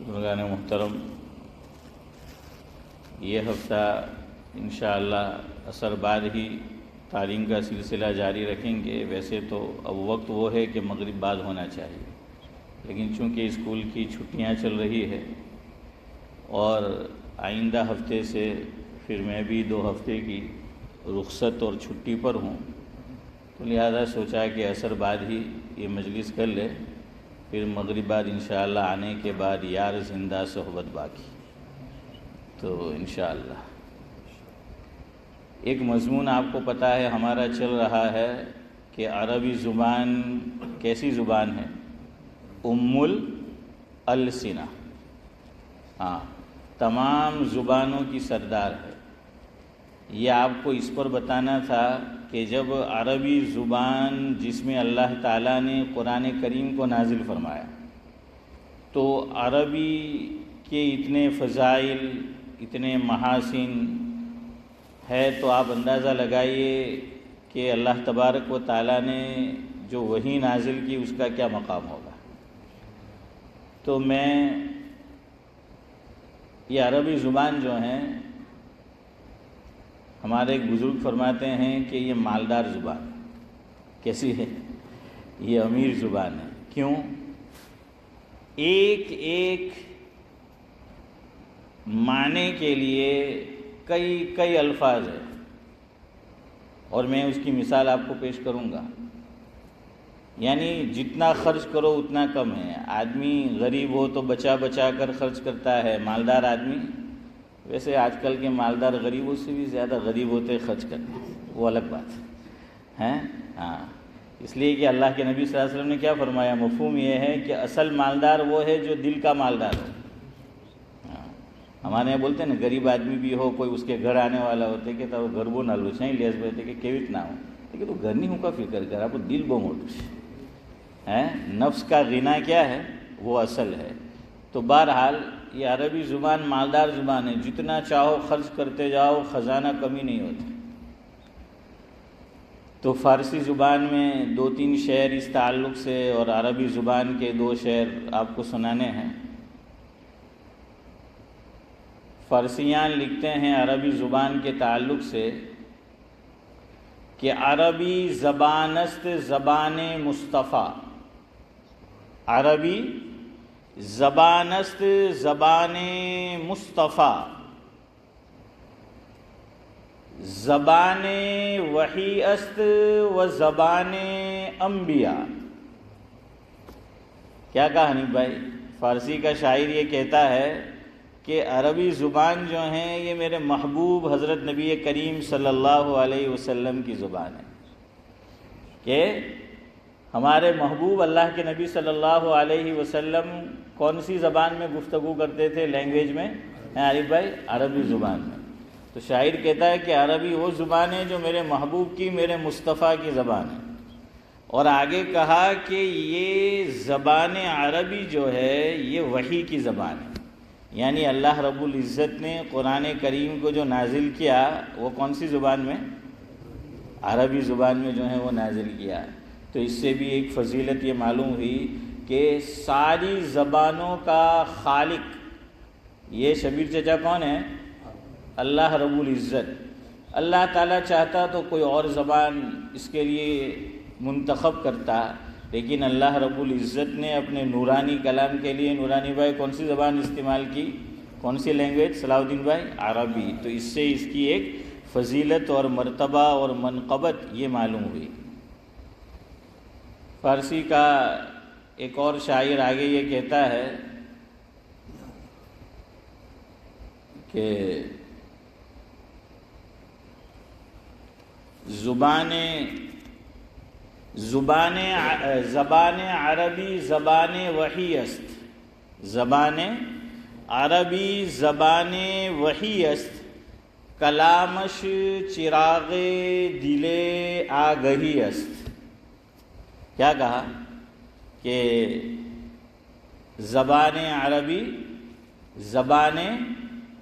بزرگان محترم، یہ ہفتہ انشاءاللہ عصر بعد ہی تعلیم کا سلسلہ جاری رکھیں گے۔ ویسے تو اب وقت وہ ہے کہ مغرب بعد ہونا چاہیے، لیکن چونکہ اسکول کی چھٹیاں چل رہی ہے اور آئندہ ہفتے سے پھر میں بھی 2 ہفتے کی رخصت اور چھٹی پر ہوں، تو لہذا سوچا کہ عصر بعد ہی یہ مجلس کر لے، پھر مغرب بعد انشاءاللہ آنے کے بعد یار زندہ صحبت باقی۔ تو انشاءاللہ ایک مضمون آپ کو پتہ ہے ہمارا چل رہا ہے کہ عربی زبان کیسی زبان ہے؟ السنہ، تمام زبانوں کی سردار ہے۔ یہ آپ کو اس پر بتانا تھا کہ جب عربی زبان جس میں اللہ تعالیٰ نے قرآن کریم کو نازل فرمایا، تو عربی کے اتنے فضائل، اتنے محاسن ہے، تو آپ اندازہ لگائیے کہ اللہ تبارک و تعالیٰ نے جو وحی نازل کی اس کا کیا مقام ہوگا۔ تو میں یہ عربی زبان جو ہیں، ہمارے ایک بزرگ فرماتے ہیں کہ یہ مالدار زبان ہے۔ کیسی ہے؟ یہ امیر زبان ہے۔ کیوں؟ ایک ایک معنی کے لیے کئی الفاظ ہیں، اور میں اس کی مثال آپ کو پیش کروں گا۔ یعنی جتنا خرچ کرو اتنا کم ہے۔ آدمی غریب ہو تو بچا بچا کر خرچ کرتا ہے، مالدار آدمی، ویسے آج کل کے مالدار غریبوں سے بھی زیادہ غریب ہوتے خرچ کرتے ہیں، وہ الگ بات ہے۔ اس لیے کہ اللہ کے نبی صلی اللہ علیہ وسلم نے کیا فرمایا؟ مفہوم یہ ہے کہ اصل مالدار وہ ہے جو دل کا مالدار ہو۔ ہمارے یہاں بولتے ہیں نا، غریب آدمی بھی ہو، کوئی اس کے گھر آنے والا ہوتے کہ تو گھر بو نہ لو چاہیں لیس بولتے کہ کیوت نہ ہو، لیکن تو گھر نہیں ہوں کا فکر کر، آپ دل بو موٹو ہے۔ نفس کا غنا کیا ہے؟ وہ اصل ہے۔ تو بہرحال یہ عربی زبان مالدار زبان ہے، جتنا چاہو خرچ کرتے جاؤ، خزانہ کمی نہیں ہوتا۔ تو فارسی زبان میں 2-3 شعر اس تعلق سے، اور عربی زبان کے 2 شعر آپ کو سنانے ہیں۔ فارسیان لکھتے ہیں عربی زبان کے تعلق سے کہ عربی زبان است زبان مصطفیٰ، عربی زبان است زبان مصطفیٰ، زبان وحی است و زبان انبیاء۔ کیا کہا حنیف بھائی؟ فارسی کا شاعر یہ کہتا ہے کہ عربی زبان جو ہیں یہ میرے محبوب حضرت نبی کریم صلی اللہ علیہ وسلم کی زبان ہے، کہ ہمارے محبوب اللہ کے نبی صلی اللہ علیہ وسلم کون سی زبان میں گفتگو کرتے تھے؟ لینگویج میں عارف بھائی؟ عربی زبان میں۔ تو شاعر کہتا ہے کہ عربی وہ زبان ہے جو میرے محبوب کی، میرے مصطفیٰ کی زبان ہے۔ اور آگے کہا کہ یہ زبان عربی جو ہے یہ وحی کی زبان ہے، یعنی اللہ رب العزت نے قرآن کریم کو جو نازل کیا وہ کون سی زبان میں؟ عربی زبان میں جو ہے وہ نازل کیا۔ تو اس سے بھی ایک فضیلت یہ معلوم ہوئی کہ ساری زبانوں کا خالق یہ شبیر چچا کون ہے؟ اللہ رب العزت۔ اللہ تعالیٰ چاہتا تو کوئی اور زبان اس کے لیے منتخب کرتا، لیکن اللہ رب العزت نے اپنے نورانی کلام کے لیے، نورانی بھائی کون سی زبان استعمال کی؟ کون سی لینگویج صلاح الدین بھائی؟ عربی۔ تو اس سے اس کی ایک فضیلت اور مرتبہ اور منقبت یہ معلوم ہوئی۔ فارسی کا ایک اور شاعر آگے یہ کہتا ہے کہ زبان عربی زبان وحی است، زبان عربی زبان وحی است، کلامش چراغ دل آگہی است۔ کیا کہا؟ کہ زبان عربی زبان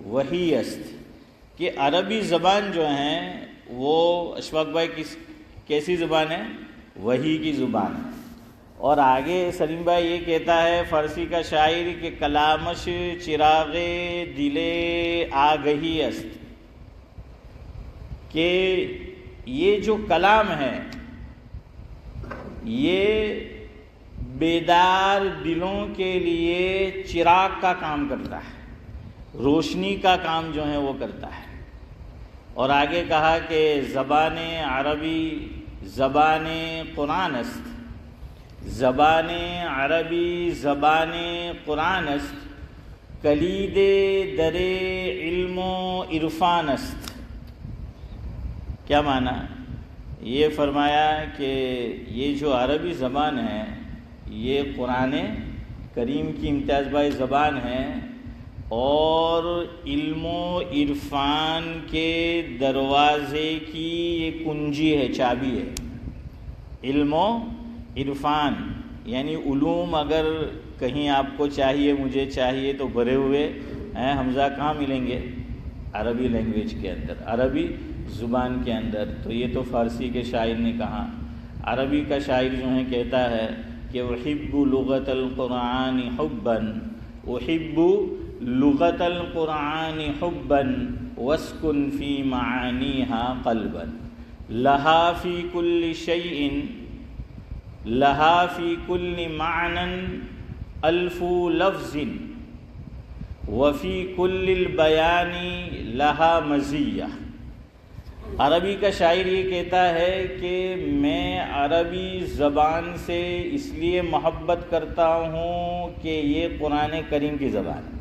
وحی است، کہ عربی زبان جو ہیں وہ اشفاق بھائی کیسی زبان ہے؟ وحی کی زبان ہے۔ اور آگے سلیم بھائی یہ کہتا ہے فارسی کا شاعر کہ کلامش چراغ دل آگہی است، کہ یہ جو کلام ہے یہ بیدار دلوں کے لیے چراغ کا کام کرتا ہے، روشنی کا کام جو ہے وہ کرتا ہے۔ اور آگے کہا کہ زبان عربی زبان قرآن است، زبان عربی زبان قرآن است، کلید در علم و عرفان است۔ کیا معنی؟ یہ فرمایا کہ یہ جو عربی زبان ہے یہ قرآن کریم کی امتیاز بائی زبان ہے، اور علم و عرفان کے دروازے کی یہ کنجی ہے، چابی ہے۔ علم و عرفان یعنی علوم اگر کہیں آپ کو چاہیے، مجھے چاہیے، تو بھرے ہوئے ہیں حمزہ کہاں ملیں گے؟ عربی لینگویج کے اندر، عربی زبان کے اندر۔ تو یہ تو فارسی کے شاعر نے کہا۔ عربی کا شاعر جو ہے کہتا ہے کہ احب لغت القرآن حبا، احب لغت القرآن حبا واسکن فی معانیها قلبا، لہا فی کل شیء، لہا فی کل معنی الف لفظ وفی کل البیان لہا مزیہ۔ عربی کا شاعر یہ کہتا ہے کہ میں عربی زبان سے اس لیے محبت کرتا ہوں کہ یہ قرآن کریم کی زبان ہے،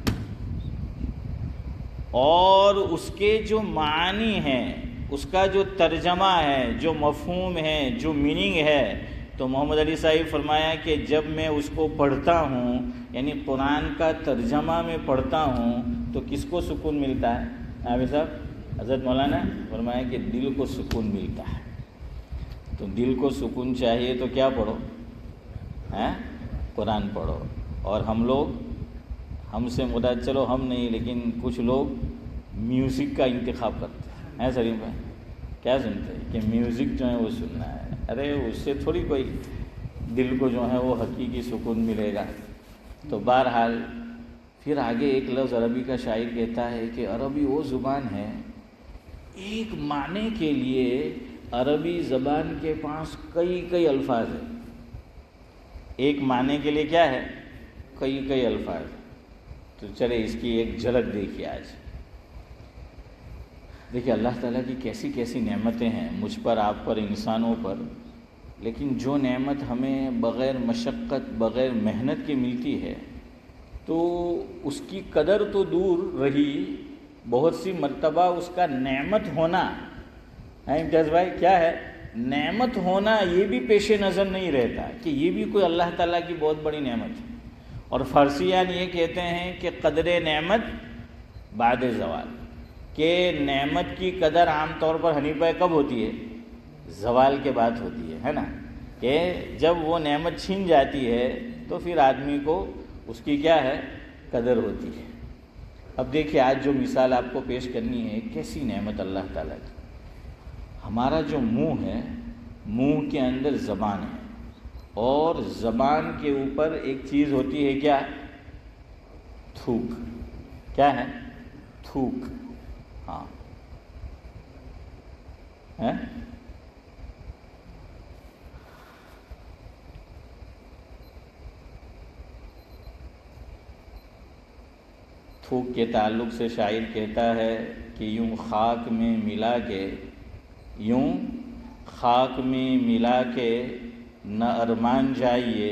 اور اس کے جو معانی ہیں، اس کا جو ترجمہ ہے، جو مفہوم ہے، جو میننگ ہے، تو محمد علی صاحب فرمایا کہ جب میں اس کو پڑھتا ہوں، یعنی قرآن کا ترجمہ میں پڑھتا ہوں، تو کس کو سکون ملتا ہے؟ عامر صاحب، حضرت مولانا فرمایا کہ دل کو سکون ملتا ہے۔ تو دل کو سکون چاہیے تو کیا پڑھو؟ قرآن پڑھو۔ اور ہم سے مراد، چلو ہم نہیں لیکن کچھ لوگ میوزک کا انتخاب کرتے ہیں، سلیم بھائی کیا سنتے ہیں کہ میوزک جو ہے وہ سننا ہے۔ ارے اس سے تھوڑی کوئی دل کو جو ہے وہ حقیقی سکون ملے گا۔ تو بہرحال پھر آگے ایک لفظ عربی کا شاعر کہتا ہے کہ عربی وہ زبان ہے، ایک معنی کے لیے عربی زبان کے پاس کئی الفاظ ہیں۔ ایک معنی کے لیے کیا ہے؟ کئی الفاظ۔ تو چلے اس کی ایک جھلک دیکھیے آج۔ دیکھیے اللہ تعالیٰ کی کیسی کیسی نعمتیں ہیں مجھ پر، آپ پر، انسانوں پر، لیکن جو نعمت ہمیں بغیر مشقت، بغیر محنت کے ملتی ہے، تو اس کی قدر تو دور رہی، بہت سی مرتبہ اس کا نعمت ہونا ہے۔ امتیاز بھائی کیا ہے؟ نعمت ہونا یہ بھی پیش نظر نہیں رہتا کہ یہ بھی کوئی اللہ تعالیٰ کی بہت بڑی نعمت ہے۔ اور فارسیان یہ کہتے ہیں کہ قدر نعمت بعد زوال، کہ نعمت کی قدر عام طور پر حنیفہ کب ہوتی ہے؟ زوال کے بعد ہوتی ہے نا، کہ جب وہ نعمت چھین جاتی ہے تو پھر آدمی کو اس کی کیا ہے؟ قدر ہوتی ہے۔ اب دیکھیے آج جو مثال آپ کو پیش کرنی ہے، کیسی نعمت اللہ تعالیٰ کی۔ ہمارا جو منہ ہے، منہ کے اندر زبان ہے، اور زبان کے اوپر ایک چیز ہوتی ہے کیا؟ تھوک۔ کیا ہے؟ تھوک۔ ہاں ہے؟ تھوک کے تعلق سے شاعر کہتا ہے کہ یوں خاک میں ملا کے، یوں خاک میں ملا کے نہ ارمان جائیے،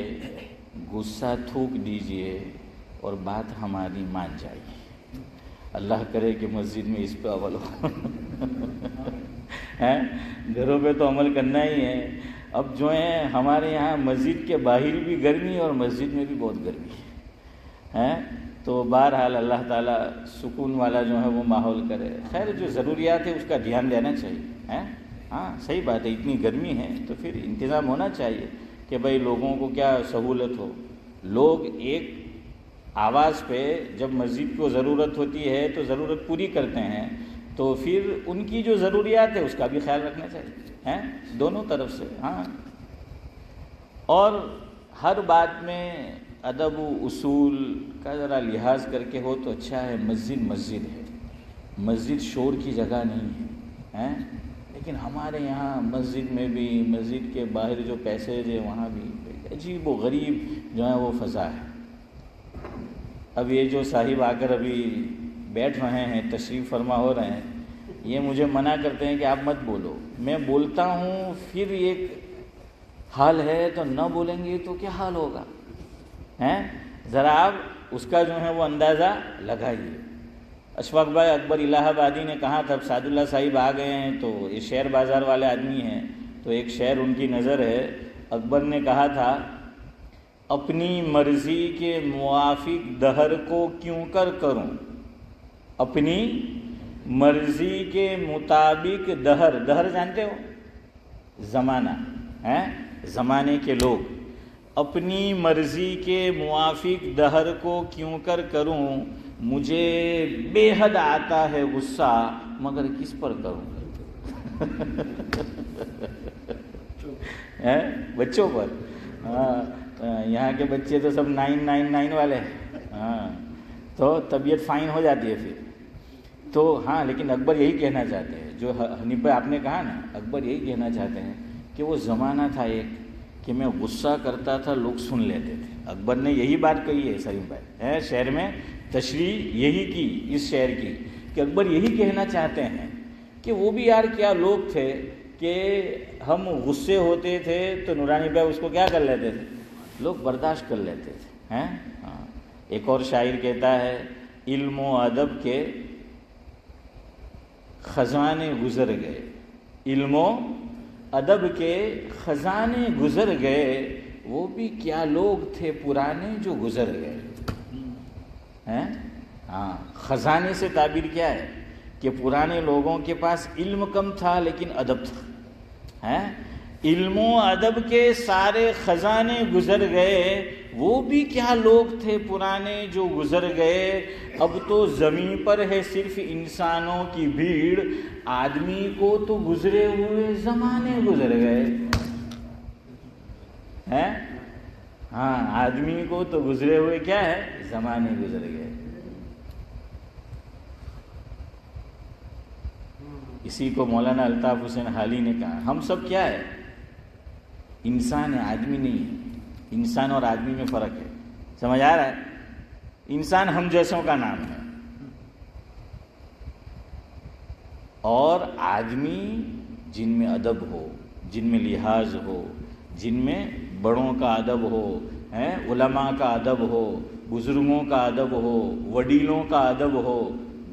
غصہ تھوک دیجئے اور بات ہماری مان جائیے۔ اللہ کرے کہ مسجد میں اس پہ عمل ہو۔ گھروں پہ تو عمل کرنا ہی ہے۔ اب جو ہے ہمارے یہاں مسجد کے باہر بھی گرمی اور مسجد میں بھی بہت گرمی ہے۔ تو بہرحال اللہ تعالیٰ سکون والا جو ہے وہ ماحول کرے۔ خیر جو ضروریات ہے اس کا دھیان دینا چاہیے۔ ہاں صحیح بات ہے، اتنی گرمی ہے تو پھر انتظام ہونا چاہیے کہ بھائی لوگوں کو کیا سہولت ہو۔ لوگ ایک آواز پہ جب مسجد کو ضرورت ہوتی ہے تو ضرورت پوری کرتے ہیں، تو پھر ان کی جو ضروریات ہے اس کا بھی خیال رکھنا چاہیے، دونوں طرف سے۔ ہاں اور ہر بات میں ادب و اصول کا ذرا لحاظ کر کے ہو تو اچھا ہے. مسجد ہے, مسجد شور کی جگہ نہیں ہے, لیکن ہمارے یہاں مسجد میں بھی, مسجد کے باہر جو پیسیج ہے وہاں بھی عجیب و غریب جو ہے وہ فضا ہے. اب یہ جو صاحب آ کر ابھی بیٹھ رہے ہیں, تشریف فرما ہو رہے ہیں, یہ مجھے منع کرتے ہیں کہ آپ مت بولو. میں بولتا ہوں, پھر ایک حال ہے تو نہ بولیں گے تو کیا حال ہوگا ہیں؟ ذرا آپ اس کا جو ہے وہ اندازہ لگائیے. اشفاق بھائی اکبر الہ آبادی نے کہا تھا, اب سعد اللہ صاحب آ گئے ہیں تو یہ شعر بازار والے آدمی ہیں, تو ایک شعر ان کی نظر ہے. اکبر نے کہا تھا, اپنی مرضی کے موافق دہر کو کیوں کر کروں, اپنی مرضی کے مطابق دہر جانتے ہو, زمانہ ہے, زمانے کے لوگ. اپنی مرضی کے موافق دہر کو کیوں کر کروں, مجھے بے حد آتا ہے غصہ مگر کس پر کروں. بچوں پر. یہاں کے بچے تو سب 999 والے ہیں, تو طبیعت فائن ہو جاتی ہے پھر تو. ہاں لیکن اکبر یہی کہنا چاہتے ہیں, جو حنیف بھائی آپ نے کہا نا, اکبر یہی کہنا چاہتے ہیں کہ وہ زمانہ تھا ایک کہ میں غصہ کرتا تھا, لوگ سن لیتے تھے. اکبر نے یہی بات کہی ہے سلیم بھائی, شعر میں تشریح یہی کی اس شعر کی, کہ اکبر یہی کہنا چاہتے ہیں کہ وہ بھی یار کیا لوگ تھے کہ ہم غصے ہوتے تھے تو نورانی بھائی اس کو کیا کر لیتے تھے, لوگ برداشت کر لیتے تھے. ایک اور شاعر کہتا ہے, علم و ادب کے خزانے گزر گئے, علم و ادب کے خزانے گزر گئے, وہ بھی کیا لوگ تھے پرانے جو گزر گئے. خزانے سے تعبیر کیا ہے کہ پرانے لوگوں کے پاس علم کم تھا لیکن ادب تھا. علم و ادب کے سارے خزانے گزر گئے, وہ بھی کیا لوگ تھے پرانے جو گزر گئے. اب تو زمین پر ہے صرف انسانوں کی بھیڑ, آدمی کو تو گزرے ہوئے زمانے گزر گئے. آدمی کو تو گزرے ہوئے کیا ہے, زمانے گزر گئے. اسی کو مولانا الطاف حسین حالی نے کہا, ہم سب کیا ہے, انسان ہے, آدمی نہیں ہے. انسان اور آدمی میں فرق ہے, سمجھ آ رہا ہے. انسان ہم جیسوں کا نام ہے, اور آدمی جن میں ادب ہو, جن میں لحاظ ہو, جن میں بڑوں کا ادب ہو, علماء کا ادب ہو, بزرگوں کا ادب ہو, وڈیلوں کا ادب ہو,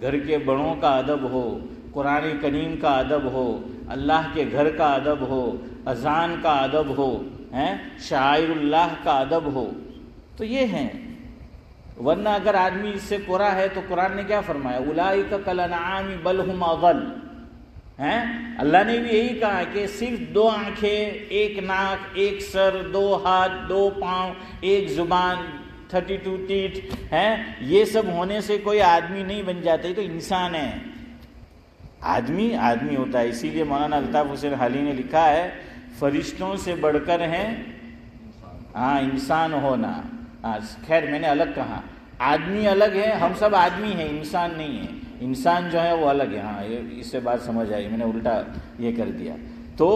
گھر کے بڑوں کا ادب ہو, قرآن کریم کا ادب ہو, اللہ کے گھر کا ادب ہو, اذان کا ادب ہو, شاعر اللہ کا ادب ہو, تو یہ ہیں. ورنہ اگر آدمی اس سے کوڑا ہے تو قرآن نے کیا فرمایا, اولئک کالانعام بل ھم اضل. اللہ نے بھی یہی کہا کہ صرف 2 آنکھیں, 1 ناک, 1 سر, 2 ہاتھ, 2 پاؤں, 1 زبان, 32 تیٹ, یہ سب ہونے سے کوئی آدمی نہیں بن جاتا. یہ تو انسان ہے, آدمی ہوتا ہے. اسی لیے مولانا الطاف حسین حالی نے لکھا ہے, فرشتوں سے بڑھ کر ہیں انسان ہونا. خیر میں نے الگ کہا, آدمی الگ ہے, ہم سب آدمی ہیں, انسان نہیں ہے. انسان جو ہے وہ الگ ہے. اس سے بات سمجھ آئی, میں نے الٹا یہ کر دیا. تو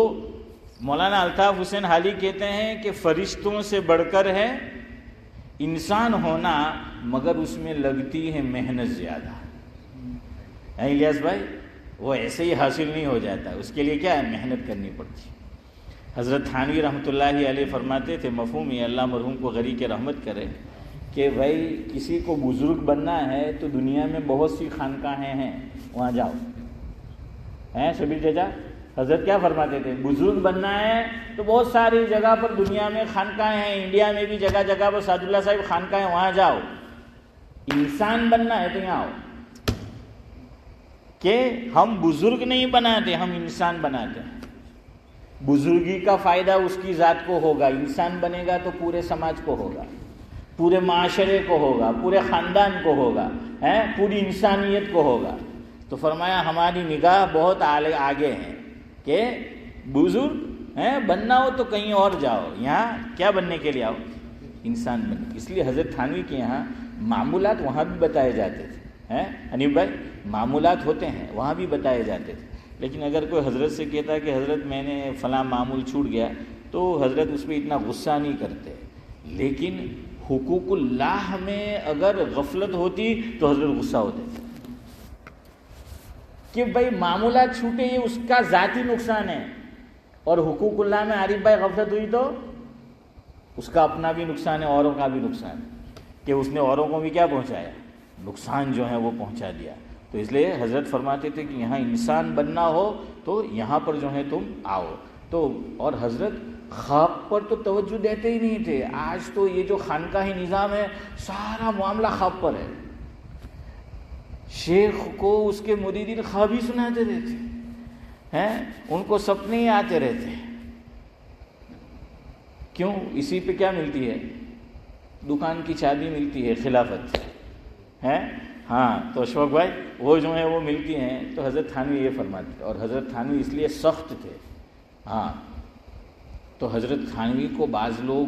مولانا الطاف حسین حالی کہتے ہیں کہ فرشتوں سے بڑھ کر ہے انسان ہونا, مگر اس میں لگتی ہے محنت زیادہ. الیاس بھائی, وہ ایسے ہی حاصل نہیں ہو جاتا, اس کے لیے کیا ہے, محنت کرنی پڑتی. حضرت تھانوی رحمۃ اللہ علیہ فرماتے تھے, مفہوم یہ اللہ مرحوم کو غری کے رحمت کرے, کہ بھائی کسی کو بزرگ بننا ہے تو دنیا میں بہت سی خانقاہیں ہیں, وہاں جاؤ. شبیر چچا حضرت کیا فرماتے تھے, بزرگ بننا ہے تو بہت ساری جگہ پر دنیا میں خانقاہیں ہیں, انڈیا میں بھی جگہ جگہ پر سعد اللہ صاحب خانقاہیں, وہاں جاؤ. انسان بننا ہے تو یہاں آؤ. کہ ہم بزرگ نہیں بناتے, ہم انسان بناتے ہیں. بزرگی کا فائدہ اس کی ذات کو ہوگا, انسان بنے گا تو پورے سماج کو ہوگا, پورے معاشرے کو ہوگا, پورے خاندان کو ہوگا, پوری انسانیت کو ہوگا. تو فرمایا ہماری نگاہ بہت آگے ہے کہ بزرگ بننا ہو تو کہیں اور جاؤ, یہاں کیا بننے کے لیے آؤ, انسان بن. اس لیے حضرت تھانوی کے یہاں معمولات وہاں بھی بتائے جاتے تھے. حنیف بھائی معمولات ہوتے ہیں وہاں بھی بتائے جاتے تھے. لیکن اگر کوئی حضرت سے کہتا ہے کہ حضرت میں نے فلاں معمول چھوٹ گیا تو حضرت اس پہ اتنا غصہ نہیں کرتے. لیکن حقوق اللہ میں اگر غفلت ہوتی تو حضرت غصہ ہوتے کہ بھائی معمولات چھوٹے یہ اس کا ذاتی نقصان ہے, اور حقوق اللہ میں عارف بھائی غفلت ہوئی تو اس کا اپنا بھی نقصان ہے, اوروں کا بھی نقصان ہے, کہ اس نے اوروں کو بھی کیا پہنچایا, نقصان جو ہے وہ پہنچا دیا. تو اس لیے حضرت فرماتے تھے کہ یہاں انسان بننا ہو تو یہاں پر جو ہے تم آؤ. تو اور حضرت خواب پر تو توجہ دیتے ہی نہیں تھے. آج تو یہ جو خانقاہی نظام ہے سارا معاملہ خواب پر ہے. شیخ کو اس کے مریدین خواب ہی سناتے رہتے ہیں, ان کو سپنے ہی آتے رہتے ہیں. کیوں؟ اسی پہ کیا ملتی ہے, دکان کی چابی ملتی ہے, خلافت ہے. ہاں تو اشفاق بھائی وہ جو ہیں وہ ملتی ہیں. تو حضرت تھانوی یہ فرماتے تھے, اور حضرت تھانوی اس لیے سخت تھے. ہاں تو حضرت تھانوی کو بعض لوگ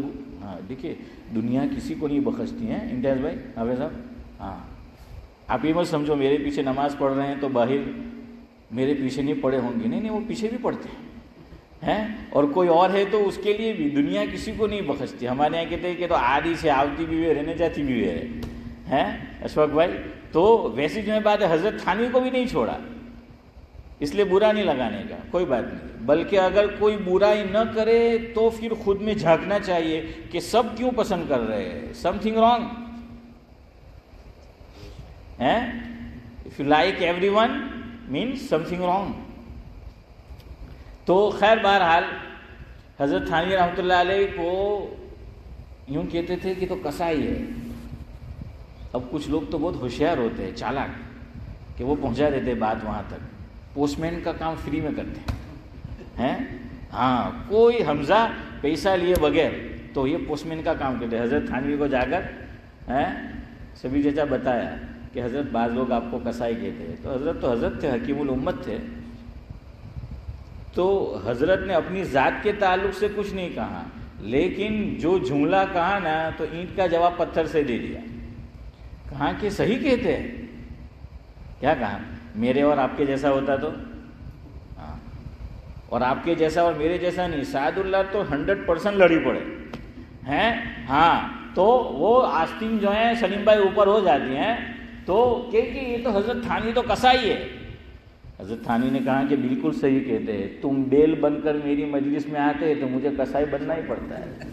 دیکھیے دنیا کسی کو نہیں بخشتی ہیں امتیاز بھائی, حافظ صاحب. ہاں آپ یہ مت سمجھو میرے پیچھے نماز پڑھ رہے ہیں تو باہر میرے پیچھے نہیں پڑے ہوں گے. نہیں, وہ پیچھے بھی پڑھتے ہیں, اور کوئی اور ہے تو اس کے لیے بھی دنیا کسی کو نہیں بخشتی. ہمارے یہاں کہتے ہیں کہ تو آدھی سے آوتی بھی ہوئے رہنے جاتی بھی ہے اشفاق بھائی. تو ویسی جو ہے بات ہے, حضرت تھانوی کو بھی نہیں چھوڑا. اس لیے برا نہیں لگانے کا کوئی بات نہیں, بلکہ اگر کوئی برائی نہ کرے تو پھر خود میں جھانکنا چاہیے کہ سب کیوں پسند کر رہے ہیں. Some thing wrong. If you like everyone means something wrong. تو خیر بہرحال حضرت تھانوی رحمۃ اللہ علیہ کو یوں کہتے تھے کہ تو کسائی ہے. اب کچھ لوگ تو بہت ہوشیار ہوتے ہیں, چالاک, کہ وہ پہنچا دیتے بات وہاں تک. پوسٹ مین کا کام فری میں کرتے ہیں. ہاں کوئی حمزہ پیسہ لیے بغیر تو یہ پوسٹ مین کا کام کرتے. حضرت تھانوی کو جا کر سبھی چچا بتایا کہ حضرت بعض لوگ آپ کو کسائی کہتے ہیں. تو حضرت تھے, حکیم الامت تھے. تو حضرت نے اپنی ذات کے تعلق سے کچھ نہیں کہا, لیکن جو جملہ کہا نا تو اینٹ کا جواب پتھر سے دے دیا. کہا کہ صحیح کہتے ہیں. کیا کہا؟ میرے اور آپ کے جیسا ہوتا تو, اور آپ کے جیسا اور میرے جیسا نہیں, سعد اللہ تو 100% لڑی پڑے ہیں. ہاں تو وہ آستین جو ہیں سلیم بھائی اوپر ہو جاتی ہیں. تو کہ یہ تو حضرت تھانوی تو کسائی ہے. حضرت تھانوی نے کہا کہ بالکل صحیح کہتے ہیں, تم بیل بن کر میری مجلس میں آتے تو مجھے کسائی بننا ہی پڑتا ہے.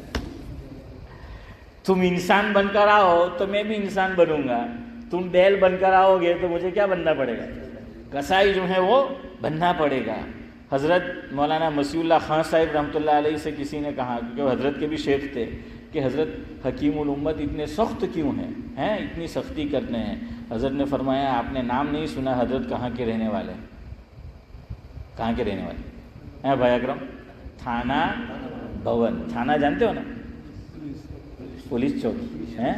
تم انسان بن کر آؤ تو میں بھی انسان بنوں گا, تم بیل بن کر آؤ گے تو مجھے کیا بننا پڑے گا, کسائی جو ہے وہ بننا پڑے گا. حضرت مولانا مسیح اللہ خان صاحب رحمۃ اللہ علیہ سے کسی نے کہا, کیونکہ حضرت کے بھی شیخ تھے, کہ حضرت حکیم الامت اتنے سخت کیوں ہیں, اتنی سختی کرتے ہیں. حضرت نے فرمایا آپ نے نام نہیں سنا, حضرت کہاں کے رہنے والے ہیں؟ کہاں کے رہنے والے ہیں بھائی اکرم؟ تھانہ بھون. تھانہ جانتے ہو نا, پولیس چوکی ہے.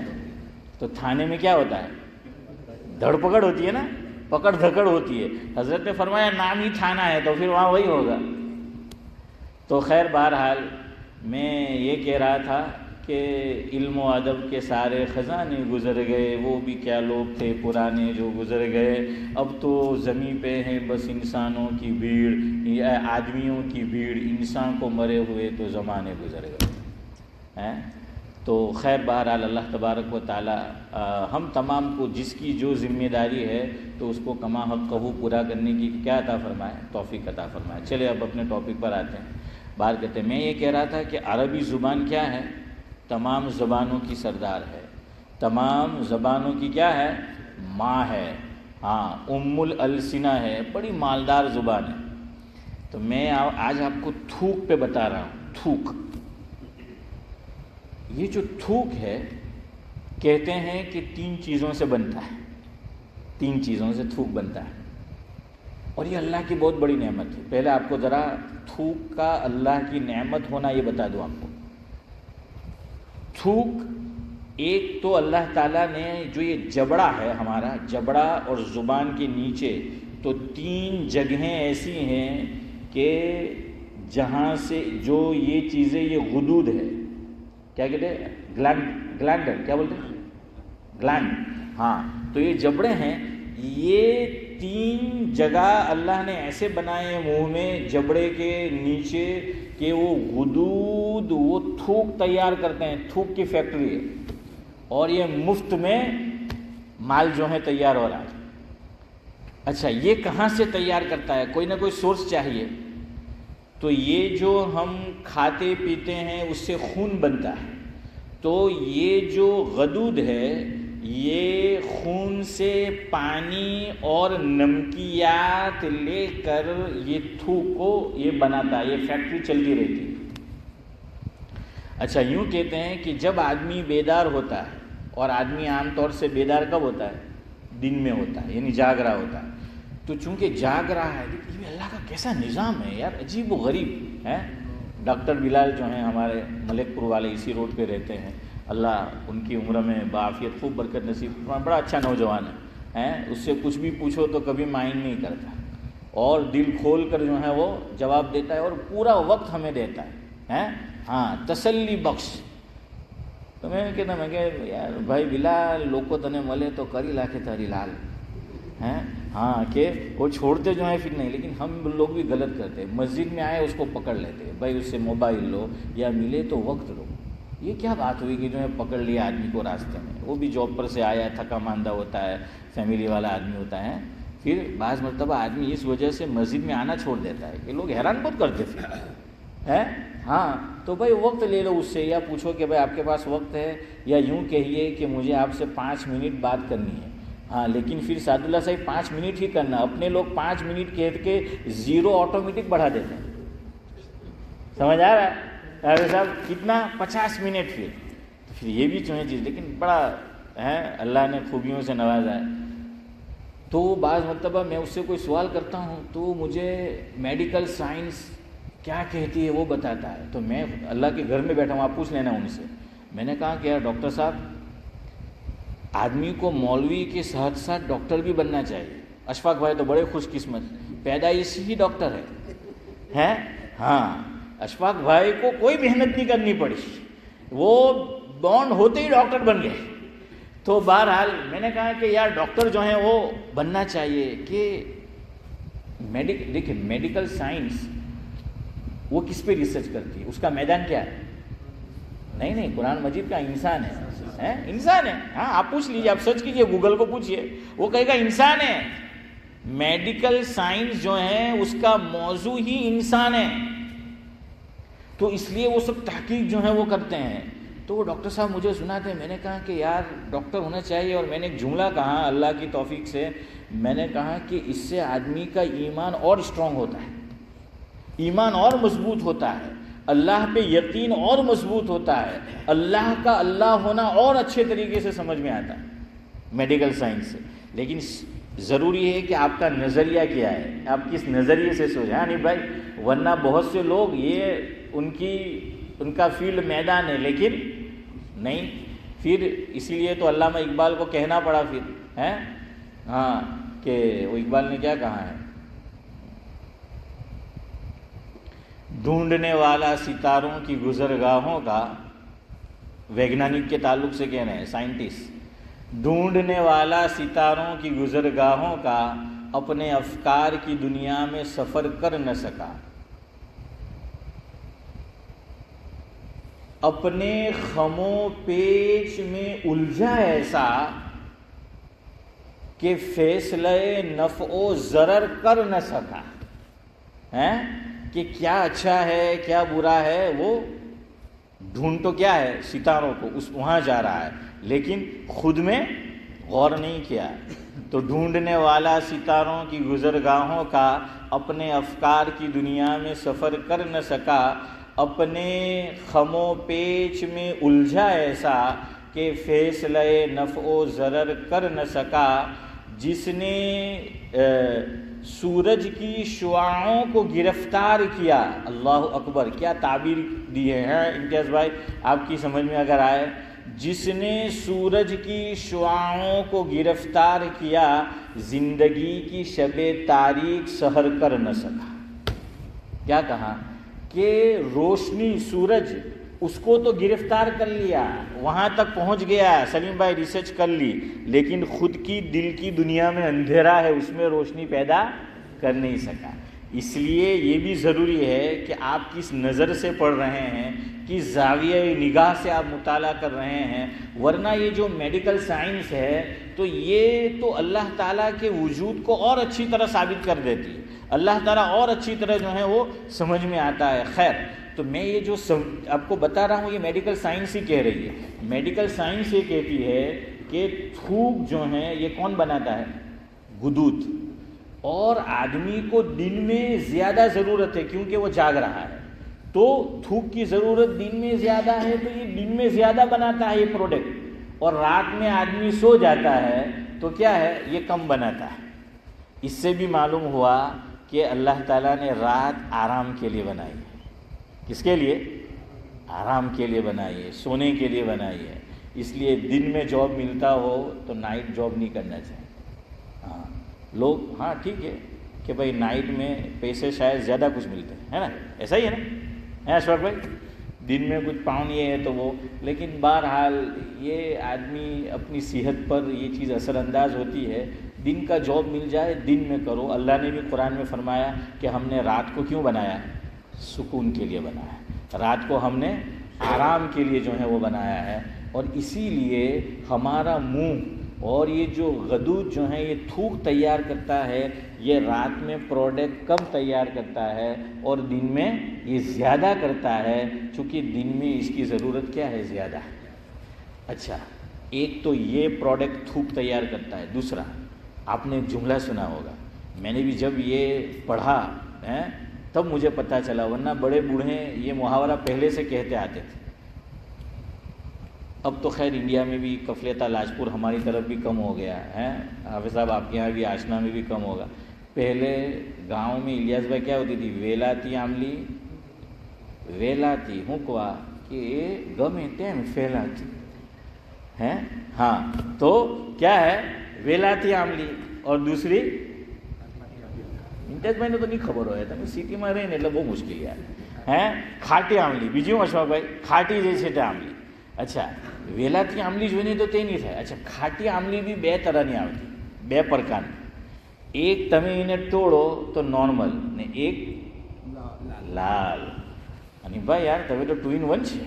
تو تھانے میں کیا ہوتا ہے, دھڑ پکڑ ہوتی ہے نا, پکڑ دھکڑ ہوتی ہے. حضرت نے فرمایا نام ہی تھانہ ہے تو پھر وہاں وہی ہوگا. تو خیر بہرحال میں یہ کہہ رہا تھا کہ علم و ادب کے سارے خزانے گزر گئے, وہ بھی کیا لوگ تھے پرانے جو گزر گئے. اب تو زمین پہ ہیں بس انسانوں کی بھیڑ, آدمیوں کی بھیڑ, انسان کو مرے ہوئے تو زمانے گزر گئے. تو خیر بہرحال اللہ تبارک و تعالی ہم تمام کو جس کی جو ذمہ داری ہے تو اس کو کما حق قبو پورا کرنے کی کیا عطا فرمائے, توفیق عطا فرمائے. چلے اب اپنے ٹاپک پر آتے ہیں. بات کرتے ہیں. میں یہ کہہ رہا تھا کہ عربی زبان کیا ہے, تمام زبانوں کی سردار ہے, تمام زبانوں کی کیا ہے, ماں ہے. ام الالسنہ ہے, بڑی مالدار زبان ہے. تو میں آج آپ کو تھوک پہ بتا رہا ہوں. تھوک, یہ جو تھوک ہے کہتے ہیں کہ 3 چیزوں سے بنتا ہے. 3 چیزوں سے تھوک بنتا ہے, اور یہ اللہ کی بہت بڑی نعمت ہے. پہلے آپ کو ذرا تھوک کا اللہ کی نعمت ہونا یہ بتا دوں آپ کو. تھوک ایک تو اللہ تعالیٰ نے جو یہ جبڑا ہے ہمارا, جبڑا اور زبان کے نیچے تو 3 جگہیں ایسی ہیں کہ جہاں سے جو یہ چیزیں, یہ غدود ہے, کیا کہتے ہیں, گلینڈر کیا بولتے ہیں، گلینڈ، ہاں، تو یہ جبڑے ہیں، یہ 3 جگہ اللہ نے ایسے بنائے منہ میں جبڑے کے نیچے کہ وہ غدود وہ تھوک تیار کرتے ہیں، تھوک کی فیکٹری ہے، اور یہ مفت میں مال جو ہے تیار ہو رہا ہے۔ اچھا، یہ کہاں سے تیار کرتا ہے؟ کوئی نہ کوئی سورس چاہیے، تو یہ جو ہم کھاتے پیتے ہیں اس سے خون بنتا ہے، تو یہ جو غدود ہے یہ خون سے پانی اور نمکیات لے کر یہ تھوک کو یہ بناتا ہے، یہ فیکٹری چلتی رہتی ہے۔ اچھا، یوں کہتے ہیں کہ جب آدمی بیدار ہوتا ہے، اور آدمی عام طور سے بیدار کب ہوتا ہے؟ دن میں ہوتا ہے، یعنی جاگ رہا ہوتا ہے، تو چونکہ جاگ رہا ہے، یہ اللہ کا کیسا نظام ہے یار، عجیب و غریب ہے۔ ڈاکٹر بلال جو ہیں ہمارے ملک پور والے، اسی روڈ پہ رہتے ہیں، اللہ ان کی عمر میں بعافیت خوب برکت نصیب، بڑا اچھا نوجوان ہے، اس سے کچھ بھی پوچھو تو کبھی مائنڈ نہیں کرتا، اور دل کھول کر جو ہے وہ جواب دیتا ہے، اور پورا وقت ہمیں دیتا ہے، ہاں، تسلی بخش۔ تو میں کہتا میں کہ یار بھائی بلال لوگ تنے ملے تو کری لاکھے تاری لال ہیں، ہاں، کہ وہ چھوڑتے جو ہیں پھر نہیں، لیکن ہم لوگ بھی غلط کرتے، مسجد میں آئے اس کو پکڑ لیتے، بھائی اس سے موبائل لو یا ملے تو وقت لو۔ یہ کیا بات ہوئی کہ جو ہے پکڑ لیا آدمی کو راستے میں، وہ بھی جاب پر سے آیا، تھکا ماندہ ہوتا ہے، فیملی والا آدمی ہوتا ہے، پھر بعض مرتبہ آدمی اس وجہ سے مسجد میں آنا چھوڑ دیتا ہے کہ لوگ حیران بہت کرتے پھر ہے، ہاں، تو بھائی وقت لے لو اس سے، یا پوچھو کہ بھائی آپ کے پاس وقت ہے، یا یوں کہیے کہ مجھے آپ سے 5 منٹ بات کرنی ہے، ہاں، لیکن پھر سعد اللہ صاحب 5 منٹ ہی کرنا، اپنے لوگ 5 منٹ کہہ کے 0 آٹومیٹک بڑھا دیتے ہیں، سمجھ آ رہا ہے ارے صاحب کتنا 50 منٹ، پھر یہ بھی چوہیں چیز، لیکن بڑا ہے اللہ نے خوبیوں سے نوازا ہے۔ تو بعض مرتبہ میں اس سے کوئی سوال کرتا ہوں تو مجھے میڈیکل سائنس کیا کہتی ہے وہ بتاتا ہے، تو میں اللہ کے گھر میں بیٹھا ہوں، آپ پوچھ لینا ان سے، میں نے کہا کہ یار ڈاکٹر صاحب آدمی کو مولوی کے ساتھ ساتھ ڈاکٹر بھی بننا چاہیے، اشفاق بھائی تو بڑے خوش قسمت، پیدائش ہی ڈاکٹر ہے، ہاں، اشفاق بھائی کو کوئی محنت نہیں کرنی پڑی، وہ بانڈ ہوتے ہی ڈاکٹر بن گئے۔ تو بہرحال میں نے کہا کہ یار ڈاکٹر جو ہیں وہ بننا چاہیے، کہ دیکھیں میڈیکل سائنس وہ کس پہ ریسرچ کرتی ہے، اس کا میدان کیا ہے؟ نہیں، قرآن مجید کا انسان ہے، انسان ہے، ہاں، آپ پوچھ لیجیے، آپ سرچ کیجیے، گوگل کو پوچھیے، وہ کہے گا انسان ہے۔ میڈیکل سائنس جو ہے اس کا موضوع ہی انسان ہے، تو اس لیے وہ سب تحقیق جو ہے وہ کرتے ہیں۔ تو وہ ڈاکٹر صاحب مجھے سناتے ہیں، میں نے کہا کہ یار ڈاکٹر ہونا چاہیے، اور میں نے ایک جملہ کہا اللہ کی توفیق سے، میں نے کہا کہ اس سے آدمی کا ایمان اور اسٹرانگ ہوتا ہے، ایمان اور مضبوط ہوتا ہے، اللہ پہ یقین اور مضبوط ہوتا ہے، اللہ کا اللہ ہونا اور اچھے طریقے سے سمجھ میں آتا ہے میڈیکل سائنس سے۔ لیکن ضروری ہے کہ آپ کا نظریہ کیا ہے، آپ کس نظریے سے سوچیں، ہاں نہیں بھائی، ورنہ بہت سے لوگ یہ ان کا فیلڈ میدان ہے لیکن نہیں، پھر اسی لیے تو علامہ اقبال کو کہنا پڑا پھر ہے، ہاں، کہ وہ اقبال نے کیا کہا ہے، ڈھونڈنے والا ستاروں کی گزرگاہوں کا، ویگنانک کے تعلق سے کہہ رہے ہیں، سائنٹسٹ، ڈھونڈنے والا ستاروں کی گزرگاہوں کا اپنے افکار کی دنیا میں سفر کر نہ سکا، اپنے خم و پیچ میں الجھا ایسا کہ فیصلہ نفع و ضرر کر نہ سکا، ہے کہ کیا اچھا ہے کیا برا ہے، وہ ڈھونڈ تو کیا ہے ستاروں کو، وہاں جا رہا ہے لیکن خود میں غور نہیں کیا، تو ڈھونڈنے والا ستاروں کی گزرگاہوں کا اپنے افکار کی دنیا میں سفر کر نہ سکا، اپنے خم و پیچ میں الجھا ایسا کہ فیصلہ نفع و ضرر کر نہ سکا، جس نے سورج کی شعاعوں کو گرفتار کیا، اللہ اکبر، کیا تعبیر دی ہے امتیاز بھائی، آپ کی سمجھ میں اگر آئے، جس نے سورج کی شعاعوں کو گرفتار کیا، زندگی کی شب تاریک سحر کر نہ سکا۔ کیا کہا کہ روشنی سورج اس کو تو گرفتار کر لیا, وہاں تک پہنچ گیا, سلیم بھائی ریسرچ کر لی, لیکن خود کی دل کی دنیا میں اندھیرا ہے, اس میں روشنی پیدا کر نہیں سکا. اس لیے یہ بھی ضروری ہے کہ آپ کس نظر سے پڑھ رہے ہیں, کس زاویہ نگاہ سے آپ مطالعہ کر رہے ہیں. ورنہ یہ جو میڈیکل سائنس ہے تو یہ تو اللہ تعالیٰ کے وجود کو اور اچھی طرح ثابت کر دیتی ہے, اللہ تعالیٰ اور اچھی طرح جو ہے وہ سمجھ میں آتا ہے. خیر, تو میں یہ جو آپ کو بتا رہا ہوں یہ میڈیکل سائنس ہی کہہ رہی ہے. میڈیکل سائنس یہ کہتی ہے کہ تھوک جو ہے یہ کون بناتا ہے؟ غدود. اور آدمی کو دن میں زیادہ ضرورت ہے کیونکہ وہ جاگ رہا ہے, تو تھوک کی ضرورت دن میں زیادہ ہے تو یہ دن میں زیادہ بناتا ہے یہ پروڈکٹ, اور رات میں آدمی سو جاتا ہے تو کیا ہے یہ کم بناتا ہے. اس سے بھی معلوم ہوا کہ اللہ تعالیٰ نے رات آرام کے لیے بنائی ہے. کس کے لیے؟ آرام کے لیے بنائی ہے, سونے کے لیے بنائی ہے. اس لیے دن میں جاب ملتا ہو تو نائٹ جاب نہیں کرنا چاہیے. ہاں لوگ, ہاں ٹھیک ہے کہ بھائی نائٹ میں پیسے شاید زیادہ کچھ ملتے ہیں, ہے نا, ایسا ہی ہے نا اشفاق بھائی, دن میں کچھ پاؤں یہ ہے تو وہ, لیکن بہرحال یہ آدمی اپنی صحت پر یہ چیز اثر انداز ہوتی ہے. دن کا جاب مل جائے دن میں کرو. اللہ نے بھی قرآن میں فرمایا کہ ہم نے رات کو کیوں بنایا؟ سکون کے لیے بنایا. رات کو ہم نے آرام کے لیے جو ہے وہ بنایا ہے. اور اسی لیے ہمارا منہ اور یہ جو غدود جو ہیں یہ تھوک تیار کرتا ہے, یہ رات میں پروڈکٹ کم تیار کرتا ہے اور دن میں یہ زیادہ کرتا ہے, چونکہ دن میں اس کی ضرورت کیا ہے؟ زیادہ ہے. اچھا, ایک تو یہ پروڈکٹ تھوک تیار کرتا ہے. دوسرا, آپ نے جملہ سنا ہوگا, میں نے بھی جب یہ پڑھا تب مجھے پتہ چلا, ورنہ بڑے بوڑھے یہ محاورہ پہلے سے کہتے آتے تھے. اب تو خیر انڈیا میں بھی کفلیتا لاجپور ہماری طرف بھی کم ہو گیا ہے. حافظ صاحب آپ کے یہاں بھی آشنا میں بھی کم ہوگا. پہلے گاؤں میں الیاس بھائی کیا ہوتی تھی؟ ویلاتی آملی ویلاتی ہوں کہ گمے ٹیم پھیلاتی ہے. ہاں تو کیا ہے ویلاتی آملی, اور دوسری انٹیج میں نے تو نہیں خبر ہویا تھا, سٹی میں رہے એટલે બહુ મુશ્કેલી ہے. ખાટી આમલી, બીજું અશોકભાઈ ખાટી જે છે તે આમલી. અચ્છા, વેલાથી આમલી જોઈને તો તે નહીં થાય. અચ્છા, ખાટી આમલી બી બે તરહની આવતી, બે પ્રકારની. એક તમે એને તોડો તો નોર્મલ ને એક લાલ. અને ભાઈ યાર તમે તો 2 in 1 છે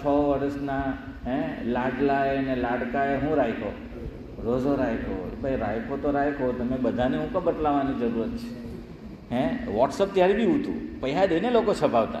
6 વર્ષના લાડલાએ ને લાડકાએ હું રાખ્યો? રોઝો રાખ્યો. ભાઈ રાખ્યો તો રાખ્યો, તમે બધાને હું કબ બતલાવવાની જરૂરત છે? વોટ્સઅપ ત્યારે બી હતું, પૈસા દઈને લોકો છપાવતા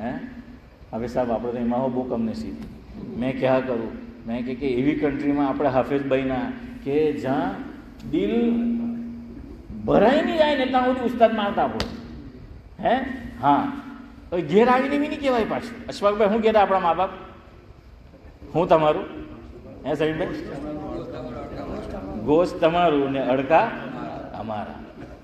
હે હવે સાહેબ આપણે તો એમાં બહુ કમનસીબ. મેં ક્યાં કરું, મેં કે એવી કન્ટ્રીમાં આપણે હાફિઝ બન્યા કે જ્યાં દિલ ભરાઈ નહીં જાય ને ત્યાં સુધી ઉસ્તાદ મારતા આપણો. હે હા, હવે ઘેર આવીને બી નહીં કહેવાય પાછું. અશફાકભાઈ શું કહેતા આપણા મા બાપ? હું તમારું હે સમીરભાઈ? ગોશ્ત તમારું ને અડકા અમારા.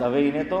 હવે એને તો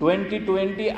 2020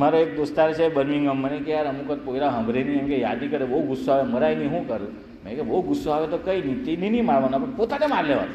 મારો એક દોસ્તાર છે બર્મિંગહામ, મને કે યાર અમુક પોયરા સાંભળે નહીં, એમ કે યાદી કરે, બહુ ગુસ્સો આવે, મરાય નહીં, શું કરું? મેં કે બહુ ગુસ્સો આવે તો કંઈ નહીં, તે નહીં મારવાનો, આપણે પોતાને માર લેવાનો.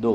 2.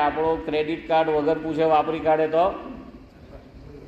આપણો ક્રેડિટ કાર્ડ વગર પૂછે વાપરી કાઢે તો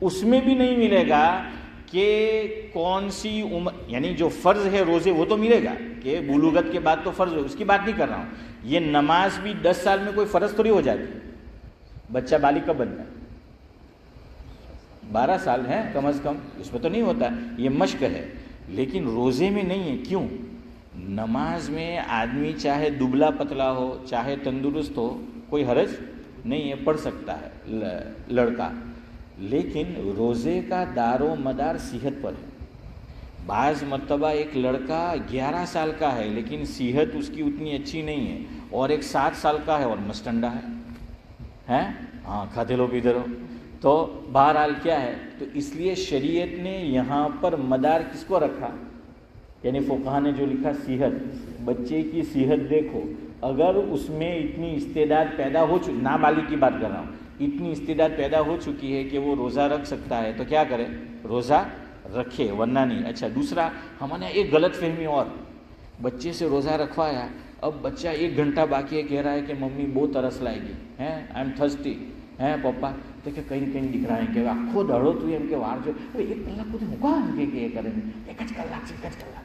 اس میں بھی نہیں ملے گا کہ کون سی عمر، یعنی جو فرض ہے روزے وہ تو ملے گا کہ بلوغت کے بعد تو فرض ہو، اس کی بات نہیں کر رہا ہوں. یہ نماز بھی 10 سال میں کوئی فرض تھوڑی ہو جاتی. بچہ بالغ کب بنتا ہے؟ 12 سال ہے کم از کم، اس میں تو نہیں ہوتا. یہ مشق ہے، لیکن روزے میں نہیں ہے. کیوں؟ نماز میں آدمی چاہے دبلا پتلا ہو چاہے تندرست ہو کوئی حرج نہیں ہے، پڑھ سکتا ہے لڑکا. لیکن روزے کا دار و مدار صحت پر ہے. بعض مرتبہ ایک لڑکا 11 سال کا ہے لیکن صحت اس کی اتنی اچھی نہیں ہے، اور ایک 7 سال کا ہے اور مستنڈا ہے، ہاں کھاتے لو پیتے رہو. تو بہرحال کیا ہے، تو اس لیے شریعت نے یہاں پر مدار کس کو رکھا؟ یعنی فقہا نے جو لکھا صحت، بچے کی صحت دیکھو. اگر اس میں اتنی استعداد پیدا ہو چکی، نابالغ کی بات کر رہا ہوں، اتنی استعداد پیدا ہو چکی ہے کہ وہ روزہ رکھ سکتا ہے تو کیا کرے؟ روزہ رکھے، ورنہ نہیں. اچھا دوسرا، ہمارے ایک غلط فہمی اور، بچے سے روزہ رکھوایا، اب بچہ 1 گھنٹہ باقی ہے، کہہ رہا ہے کہ ممی بہت ترس لائے گی، آئی ایم تھرسٹی، پپا تو کہ کہیں کہیں دکھ رہا ہے کہ آخو دڑو تو એમ કે વાર જો એક કલાક સુધી મૂકા કે એ કરે એક જ કલાક છે, 1 જ કલાક,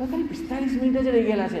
ખાલી 45 મિનિટ જ રહી ગયેલા છે.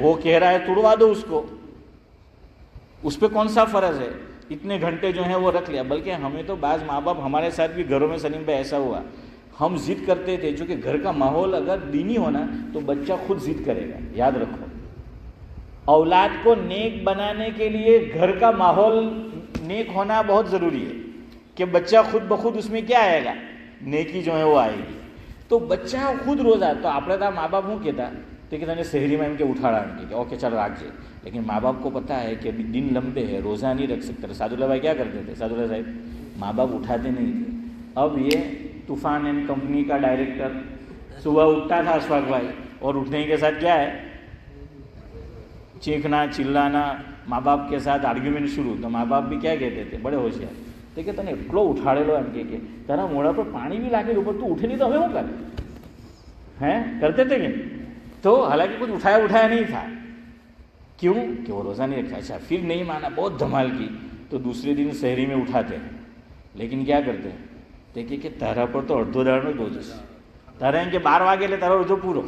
وہ کہہ رہا ہے توڑوا دو اس کو، اس پہ کون سا فرض ہے؟ اتنے گھنٹے جو ہیں وہ رکھ لیا. بلکہ ہمیں تو بعض ماں باپ، ہمارے ساتھ بھی گھروں میں سلیم بھائی ایسا ہوا، ہم ضد کرتے تھے، چونکہ گھر کا ماحول اگر دینی ہونا تو بچہ خود ضد کرے گا. یاد رکھو، اولاد کو نیک بنانے کے لیے گھر کا ماحول نیک ہونا بہت ضروری ہے کہ بچہ خود بخود اس میں کیا آئے گا؟ نیکی جو ہے وہ آئے گی. تو بچہ خود روزہ، تو આપણે તો મા બાપ શું કહેતા તો કે તને શહેરીમાં એમ કે ઉઠાડા એમ કે ઓકે ચાલ રાખજે. لیکن ماں باپ کو پتہ ہے کہ ابھی دن لمبے ہیں، روزہ نہیں رکھ سکتے. سعد اللہ بھائی کیا کرتے تھے؟ سعد اللہ صاحب ماں باپ اٹھاتے نہیں تھے. اب یہ طوفان اینڈ کمپنی کا ڈائریکٹر صبح اٹھتا تھا اشفاق بھائی، اور اٹھنے کے ساتھ کیا ہے؟ چیخنا چلانا، ماں باپ کے ساتھ آرگیومنٹ شروع. تو ماں باپ بھی کیا کہتے تھے؟ بڑے ہوشیار تو کہ تنے એટલો ઉઠાડેલો એમ કે તારા મોઢા પર પાણી بھی લાગે ઉપર તું ઉઠે નહીં તો હવે શું કરે؟ کرتے تھے کہ تو حالانکہ کچھ اٹھایا نہیں تھا. کیوں؟ کہ وہ روزہ نہیں رکھا. اچھا پھر نہیں مانا، بہت دھمال کی، تو دوسرے دن شہری میں اٹھاتے ہیں. لیکن کیا کرتے ہیں؟ دیکھیے کہ તારા પર તો અડધો દાડનો ડોઝ છે، તારે એમ કે 12 વાગે એટલે તારો રોજો પૂરો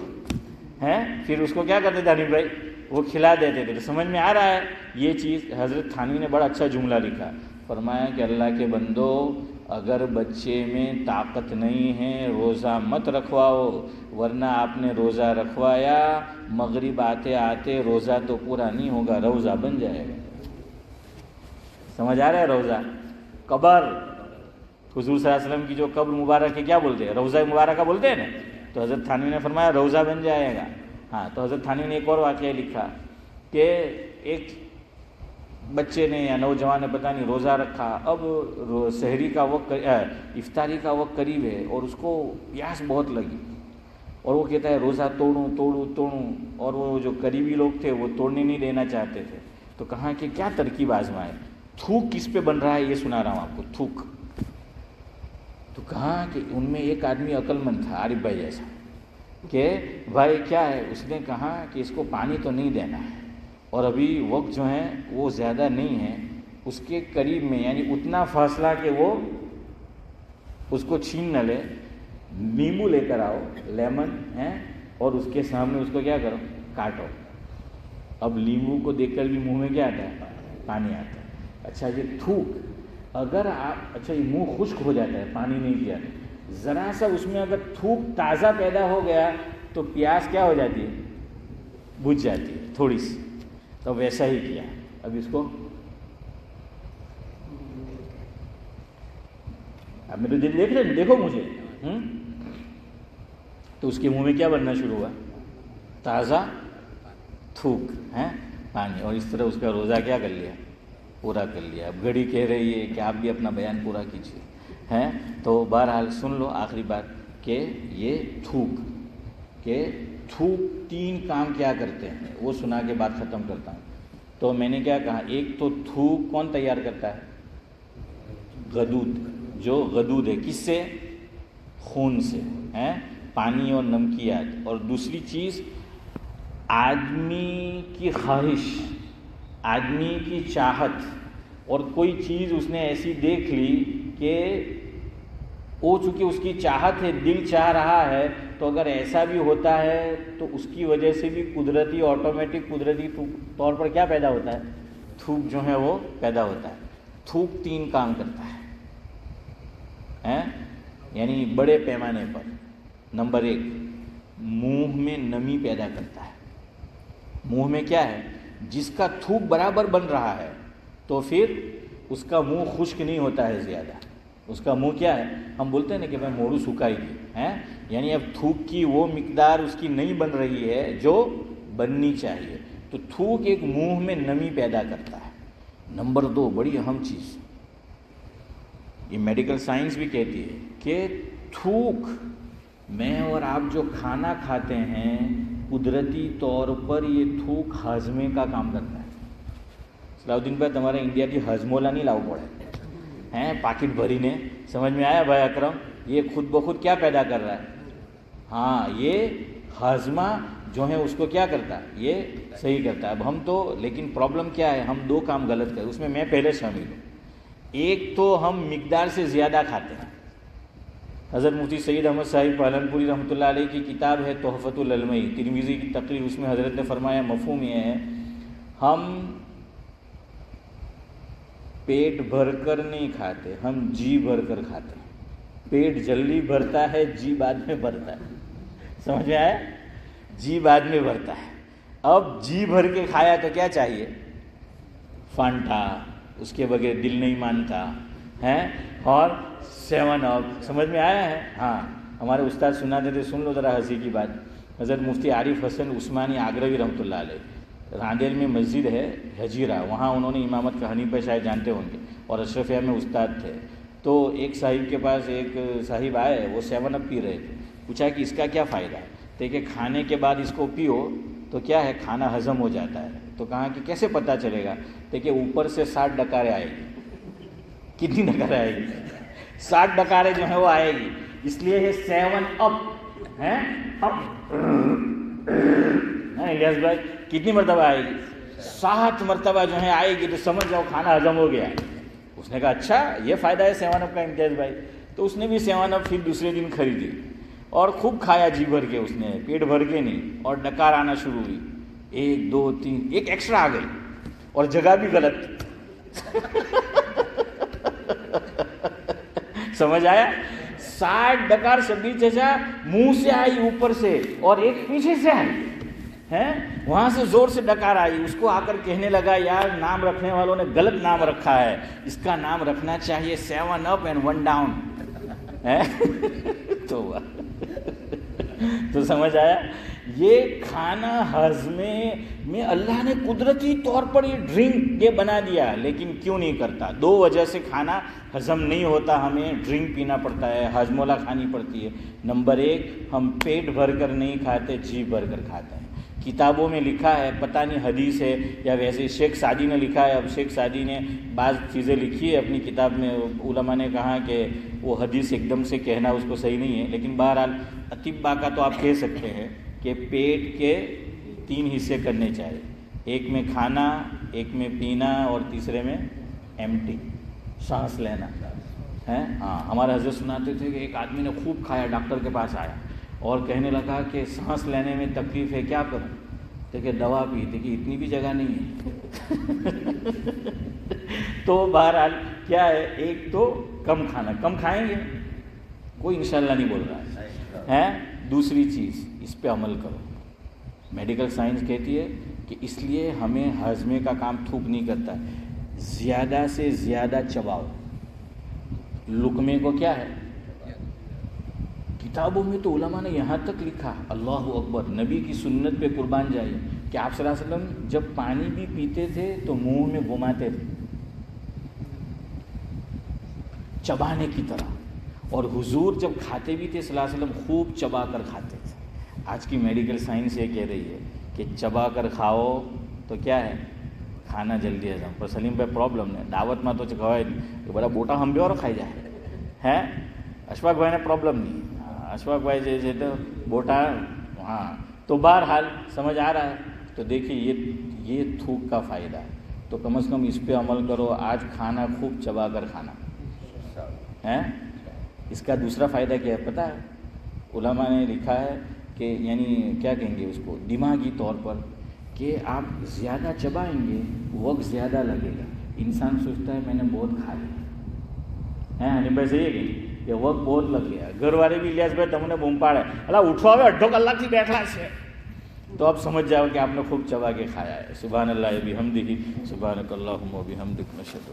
ہے. پھر اس کو کیا کرتے تھے حنیف بھائی؟ وہ کھلا دیتے تھے. تو سمجھ میں آ رہا ہے یہ چیز. حضرت تھانوی نے بڑا اچھا جملہ لکھا، فرمایا کہ اللہ کے بندو اگر بچے میں طاقت نہیں ہے روزہ مت رکھواؤ، ورنہ آپ نے روزہ رکھوایا، مغرب آتے آتے روزہ تو پورا نہیں ہوگا، روزہ بن جائے گا. سمجھ آ رہا ہے؟ روزہ قبر، حضور صلی اللہ علیہ وسلم کی جو قبر مبارک ہے کیا بولتے ہیں؟ روزہ مبارکہ بولتے ہیں نا. تو حضرت تھانوی نے فرمایا روزہ بن جائے گا. ہاں تو حضرت تھانوی نے ایک اور واقعہ لکھا کہ ایک بچے نے یا نوجوان نے پتہ نہیں روزہ رکھا. اب سحری کا وقت، افطاری کا وقت قریب ہے اور اس کو پیاس بہت لگی، اور وہ کہتا ہے روزہ توڑوں. اور وہ جو قریبی لوگ تھے وہ توڑنے نہیں دینا چاہتے تھے. تو کہا کہ کیا ترکیب آزمائے؟ تھوک کس پہ بن رہا ہے یہ سنا رہا ہوں آپ کو، تھوک. تو کہا کہ ان میں ایک آدمی عقل مند تھا، عارف بھائی جیسا، کہ بھائی کیا ہے؟ اس نے کہا کہ اس کو پانی تو نہیں دینا ہے، اور ابھی وقت جو ہے وہ زیادہ نہیں ہے، اس کے قریب میں یعنی اتنا فاصلہ کہ وہ اس کو چھین نہ لے، نیمبو لے کر آؤ، لیمن ہے، اور اس کے سامنے اس کو کیا کرو؟ کاٹو. اب لیمبو کو دیکھ کر بھی منہ میں کیا آتا ہے؟ پانی آتا ہے. اچھا یہ تھوک، اگر آپ، اچھا یہ منہ خشک ہو جاتا ہے پانی نہیں دیا، ذرا سا اس میں اگر تھوک تازہ پیدا ہو گیا تو پیاس کیا ہو جاتی ہے؟ بجھ جاتی ہے تھوڑی سی. تو ویسا ہی کیا. اب اس کو اب میرے دل دیکھ رہے، دیکھو مجھے. تو اس کے منہ میں کیا بننا شروع ہوا؟ تازہ تھوک ہے، پانی. اور اس طرح اس کا روزہ کیا کر لیا؟ پورا کر لیا. اب گھڑی کہہ رہی ہے کہ آپ بھی اپنا بیان پورا کیجیے. ہیں تو بہرحال سن لو آخری بات کہ یہ تھوک، کہ تھوک 3 کام کیا کرتے ہیں وہ سنا کے بات ختم کرتا ہوں. تو میں نے کیا کہا؟ ایک تو تھوک کون تیار کرتا ہے؟ غدود. جو غدود ہے کس سے؟ خون سے، ہیں، پانی اور نمکیات. اور دوسری چیز آدمی کی خواہش، آدمی کی چاہت، اور کوئی چیز اس نے ایسی دیکھ لی کہ وہ چونکہ اس کی چاہت ہے، دل چاہ رہا ہے، تو اگر ایسا بھی ہوتا ہے تو اس کی وجہ سے بھی قدرتی آٹومیٹک قدرتی طور پر کیا پیدا ہوتا ہے؟ تھوک جو ہے وہ پیدا ہوتا ہے۔ تھوک 3 کام کرتا ہے، یعنی بڑے پیمانے پر۔ نمبر 1، منہ میں نمی پیدا کرتا ہے۔ منہ میں کیا ہے؟ جس کا تھوک برابر بن رہا ہے تو پھر اس کا منہ خشک نہیں ہوتا ہے زیادہ، اس کا منہ کیا ہے؟ ہم بولتے ہیں نا کہ میں موڑو سکائی گی، یعنی اب تھوک کی وہ مقدار اس کی نہیں بن رہی ہے جو بننی چاہیے، تو تھوک ایک منہ میں نمی پیدا کرتا ہے۔ نمبر 2، بڑی اہم چیز، یہ میڈیکل سائنس بھی کہتی ہے کہ تھوک، میں اور آپ جو کھانا کھاتے ہیں قدرتی طور پر یہ تھوک ہاضمے کا کام کرتا ہے۔ صلاح الدین بھائی تمہارے انڈیا کی ہضمولا نہیں لاؤ پڑے ہیں پاکٹ بھری نے، سمجھ میں آیا بھائی اکرم؟ یہ خود بخود کیا پیدا کر رہا ہے؟ ہاں، یہ ہاضمہ جو ہے اس کو کیا کرتا ہے؟ یہ صحیح کرتا ہے۔ اب ہم تو، لیکن پرابلم کیا ہے؟ ہم 2 کام غلط کریں، اس میں میں پہلے شامل ہوں۔ ایک تو ہم مقدار سے زیادہ کھاتے ہیں۔ حضرت مفتی سید احمد صاحب پالنپوری رحمۃ اللہ علیہ کی کتاب ہے تحفۃ العلمی، ترمذی کی تقریر، اس میں حضرت نے فرمایا مفہوم یہ ہے، ہم پیٹ بھر کر نہیں کھاتے، ہم جی بھر کر کھاتے ہیں۔ پیٹ جلدی بھرتا ہے، جی بعد میں بھرتا ہے، سمجھ میں آیا؟ جی بعد میں بھرتا ہے۔ اب جی بھر کے کھایا تو کیا چاہیے؟ فانٹا، اس کے بغیر دل نہیں مانتا ہے، اور 7 اپ، سمجھ میں آیا ہے؟ ہاں، ہمارے استاد سناتے تھے، سن لو ذرا ہنسی کی بات۔ حضرت مفتی عارف حسن عثمانی آگرہوی رحمۃ اللہ علیہ، راندیل میں مسجد ہے حجیرہ، وہاں انہوں نے امامت کا حنیفہ شاید جانتے ہوں گے، اور اشرفیہ میں استاد تھے۔ تو ایک صاحب کے پاس ایک صاحب آئے، وہ 7 اپ پی رہے تھے، پوچھا کہ اس کا کیا فائدہ ہے؟ تو کہ کھانے کے بعد اس کو پیو تو کیا ہے، کھانا ہضم ہو جاتا ہے۔ تو کہا کہ کیسے پتہ چلے گا؟ تو کہ اوپر سے 60 ڈکاریں آئے گی۔ کتنی ڈکاریں آئے گی؟ 60 ڈکاریں جو ہیں وہ آئے گی، اس لیے یہ 7 اپ ہے۔ اب الیاس بھائی کتنی مرتبہ آئے گی؟ 7 مرتبہ جو ہے آئے گی، تو سمجھ جاؤ کھانا ہضم ہو گیا۔ اس نے کہا اچھا یہ فائدہ ہے 7 اپ کا امتیاز بھائی۔ تو اس نے بھی 7 اپ پھر دوسرے دن خریدی اور خوب کھایا، جی بھر کے، اس نے پیٹ بھر کے نہیں، اور ڈکار آنا شروع ہوئی، 1 2 3، ایک ایکسٹرا آ گئی، اور جگہ بھی غلط۔ سمجھ آیا؟ 60 ڈکار شبیر چچا منہ سے آئی اوپر سے، اور ایک پیچھے سے آئی ہے، وہاں سے زور سے ڈکار آئی۔ اس کو آ کر کہنے لگا یار نام رکھنے والوں نے غلط نام رکھا ہے، اس کا نام رکھنا چاہیے 7 اپ اینڈ 1 ڈاؤن ہے۔ تو سمجھ آیا؟ یہ کھانا ہضمے میں اللہ نے قدرتی طور پر یہ ڈرنک یہ بنا دیا، لیکن کیوں نہیں کرتا؟ 2 وجہ سے کھانا ہضم نہیں ہوتا، ہمیں ڈرنک پینا پڑتا ہے، ہاضمولا کھانی پڑتی ہے۔ نمبر 1، ہم پیٹ بھر کر نہیں کھاتے، جی بھر کر کھاتے ہیں۔ کتابوں میں لکھا ہے، پتہ نہیں حدیث ہے یا ویسے شیخ سعدی نے لکھا ہے۔ اب شیخ سعدی نے بعض چیزیں لکھی ہے اپنی کتاب میں، علماء نے کہا کہ وہ حدیث ایک دم سے کہنا اس کو صحیح نہیں ہے، لیکن بہرحال اطباء کا تو آپ کہہ سکتے ہیں کہ پیٹ کے 3 حصے کرنے چاہیے، ایک میں کھانا، ایک میں پینا، اور تیسرے میں ایمٹی، سانس لینا ہے۔ ہاں، ہمارے حضرت سناتے تھے کہ ایک آدمی نے خوب کھایا، ڈاکٹر کے پاس آیا اور کہنے لگا کہ سانس لینے میں تکلیف ہے، کیا کروں؟ تو کہ دوا پی، تو کہ اتنی بھی جگہ نہیں ہے۔ تو بہرحال کیا ہے، ایک تو کم کھانا، کم کھائیں گے، کوئی انشاءاللہ نہیں بول رہا ہے۔ دوسری چیز، اس پہ عمل کرو۔ میڈیکل سائنس کہتی ہے کہ اس لیے ہمیں ہاضمے کا کام تھوک نہیں کرتا، زیادہ سے زیادہ چباؤ۔ لقمے کو کیا ہے، کتابوں میں تو علماء نے یہاں تک لکھا، اللہ اکبر، نبی کی سنت پہ قربان جائیے، کہ آپ صلی اللہ علیہ وسلم جب پانی بھی پیتے تھے تو منہ میں گھماتے تھے چبانے کی طرح، اور حضور جب کھاتے بھی تھے صلی اللہ علیہ وسلم خوب چبا کر کھاتے تھے۔ آج کی میڈیکل سائنس یہ کہہ رہی ہے کہ چبا کر کھاؤ تو کیا ہے، کھانا جلدی ہضم۔ پر سلیم بھائی پرابلم ہے، دعوت میں تو کھوائے کہ بڑا بوٹا ہم بھی اور کھائی جائے ہے۔ اشفاق بھائی نے پرابلم نہیں، اشفاق بھائی جیسے تو بوٹا، ہاں۔ تو بہرحال سمجھ آ رہا ہے؟ تو دیکھیے یہ تھوک کا فائدہ ہے۔ تو کم از کم اس پہ عمل کرو. آج کھانا خوب چبا کر کھانا ہے. اس کا دوسرا فائدہ کیا ہے پتہ ہے؟ علماء نے لکھا ہے کہ یعنی کیا کہیں گے اس کو، دماغی طور پر، کہ آپ زیادہ چبائیں گے وقت زیادہ لگے گا. انسان سوچتا ہے میں نے بہت کھا لیا ہے، نہیں پیسے یہ کہ وقت بہت لگ گیا. گھر والے بھی الیاس بھائی تم نے بوم پاڑے اللہ اٹھو હવે 8 કલાકથી બેઠા છે، تو آپ سمجھ جاؤ کہ آپ نے خوب چبا کے کھایا ہے. سبحان اللہ بحمدہ، سبحانک اللہم وبحمدک، نشہد